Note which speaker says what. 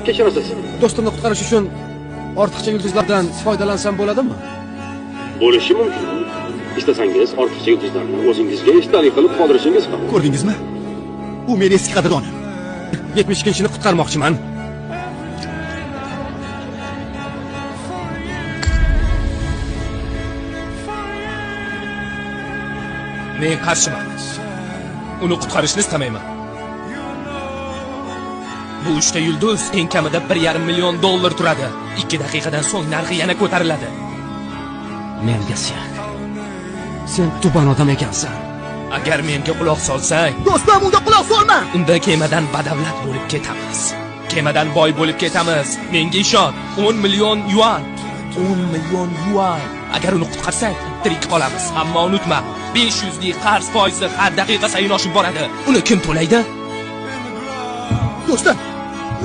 Speaker 1: Kechirasiz.
Speaker 2: Do'stimni qutqarish uchun ortiqcha yulduzlardan foydalansam bo'ladimi?
Speaker 1: Bo'lishi mumkin. Istasangiz ortiqcha yulduzlarni o'zingizga esdalik qilib qoldirishingiz mumkin.
Speaker 3: Ko'rdingizmi? U meni eski qadrdonim.
Speaker 2: 72-ni qutqarmoqchiman.
Speaker 4: Men qarshiman. Uni qutqarishni istamayman. Bu 3 ta yulduz eng kamida 1,5 million dollar turadi. 2 daqiqadan so'ng narxi yana ko'tariladi.
Speaker 2: Menga sen. Sen tuban odam ekansan.
Speaker 4: Agar menga quloq solsang,
Speaker 3: Do'stim, unga quloq solma.
Speaker 4: unda kemadan badavlat bo'lib ketamiz. Kemadan boy bo'lib ketamiz. Menga ishon. 10 million yuan. 10 million yuan. Agar uni qutqarsang, tirik qolamiz. Ammo unutma, 500 lik qarz foizi har daqiqa sayin oshib boradi. Uni kim to'laydi?
Speaker 3: Do'stim,